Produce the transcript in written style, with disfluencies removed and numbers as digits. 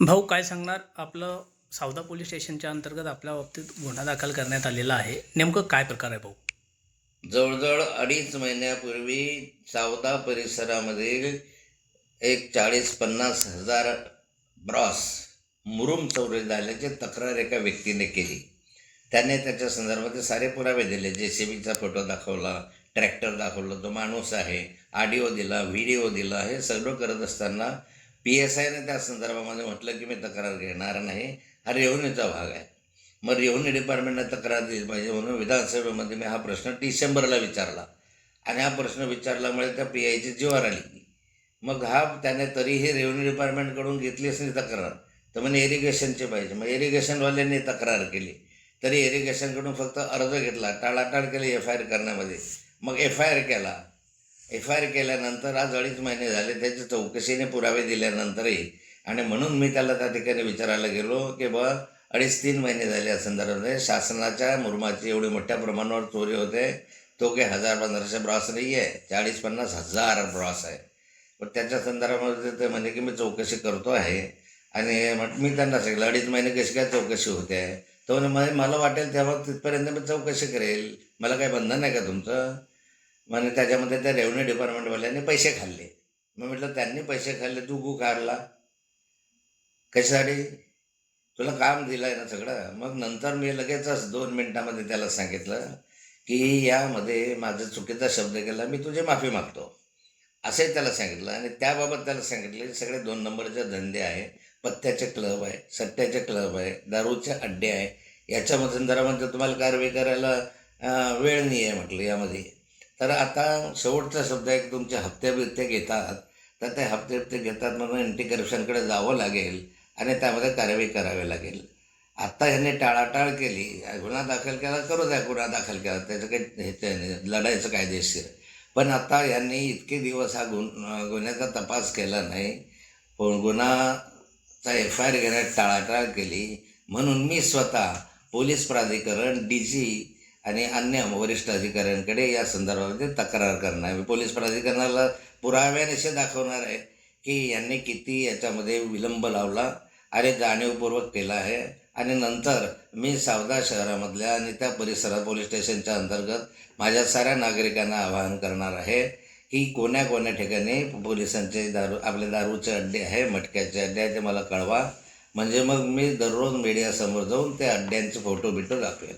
भाऊ काय सांगणार? आपलं सावदा पोलीस स्टेशनच्या अंतर्गत आपल्या बाबतीत गुन्हा दाखल करण्यात आलेला आहे. नेमकं काय प्रकार आहे भाऊ? जवळजवळ 2.5 महिन्यापूर्वी सावदा परिसरामधील एक 40-50 हजार ब्रॉस मुरुम चोरी झाल्याची तक्रार एका व्यक्तीने केली. त्याने त्याच्या संदर्भात सारे पुरावे दिले. JCBचा फोटो दाखवला, ट्रॅक्टर दाखवला, तो माणूस आहे, ऑडिओ दिला, व्हिडिओ दिला. हे सगळं करत असताना PSIने त्या संदर्भामध्ये म्हटलं की मी तक्रार घेणार नाही, हा रेव्हन्यूचा भाग आहे. मग रेव्हन्यू डिपार्टमेंटने तक्रार दिली पाहिजे म्हणून विधानसभेमध्ये मी हा प्रश्न डिसेंबरला विचारला आणि हा प्रश्न विचारल्यामुळे त्या PIची जीवावर आली. मग त्याने तरीही रेव्हन्यू डिपार्टमेंटकडून घेतलीच नाही तक्रार, तर म्हणे इरिगेशनचे पाहिजे. मग इरिगेशनवाल्यांनी तक्रार केली तरी इरिगेशनकडून फक्त अर्ज घेतला, टाळाटाळ केली FIR करण्यामध्ये. मग FIR केल्यानंतर आज 2.5 महिने झाले. त्याच्या चौकशीने पुरावे दिल्यानंतरही आणि म्हणून मी त्याला त्या ठिकाणी विचारायला गेलो की 2.5-3 महिने झाले या संदर्भामध्ये शासनाच्या मुरुमाची एवढी मोठ्या प्रमाणावर चोरी होते. तो काही 1000-1500 ब्रॉस नाही आहे, 40-50 हजार ब्रॉस आहे. पण त्याच्या संदर्भामध्ये ते म्हणे की मी चौकशी करतो आहे. आणि मी त्यांना सांगितलं 2.5 महिने कशी काय चौकशी होते आहे? तो म्हणे मला वाटेल तेव्हा तिथपर्यंत मी चौकशी करेल, मला काही बंधन आहे का तुमचं? म्हणे त्याच्यामध्ये त्या रेव्हन्यू डिपार्टमेंटवाल्यांनी पैसे खाल्ले. मग म्हटलं त्यांनी पैसे खाल्ले, तू गु काढला कशासाठी? तुला काम दिलं आहे ना सगळं. मग नंतर मी लगेचच 2 मिनिटामध्ये त्याला सांगितलं की यामध्ये माझा चुकीचा शब्द केला, मी तुझी माफी मागतो असंही त्याला सांगितलं. आणि त्याबाबत त्याला सांगितलं की सगळे 2 नंबरचे धंदे आहे, पत्त्याचे क्लब आहे, सट्ट्याचे क्लब आहे, दारूचे अड्डे आहे, याच्यामध्ये संदर्भामध्ये तुम्हाला कारवाई करायला वेळ नाही आहे म्हटलं यामध्ये. तर आता शेवटचा शब्द आहे की तुमचे हप्ते घेतात, तर ते हप्ते घेतात म्हणून अँटी करप्शनकडे जावं लागेल आणि त्यामध्ये कारवाई करावी लागेल. आत्ता ह्यांनी टाळाटाळ केली, गुन्हा दाखल केला, करू द्या गुन्हा दाखल केला, त्याचं काही हे नाही, लढायचं कायदेशीर. पण आता यांनी इतके दिवस हा गुन्ह्याचा तपास केला नाही, पण गुन्हाचा FIR घेण्यात टाळाटाळ केली. म्हणून मी स्वतः पोलीस प्राधिकरण, DG आणि अन्य वरिष्ठ अधिकाऱ्यांकडे या संदर्भामध्ये तक्रार करणार. मी पोलीस प्राधिकरणाला पुराव्यानिशी दाखवणार आहे की यांनी किती याच्यामध्ये विलंब लावला आणि जाणीवपूर्वक केला आहे. आणि नंतर मी सावदा शहरामधल्या आणि त्या परिसरात पोलीस स्टेशनच्या अंतर्गत माझ्या साऱ्या नागरिकांना आवाहन करणार आहे की कोण्या ठिकाणी पोलिसांचे आपले दारूचे अड्डे आहे, मटक्याचे अड्डे आहे, ते मला कळवा. म्हणजे मग मी दररोज मीडियासमोर जाऊन त्या अड्ड्यांचे फोटो दाखवेल.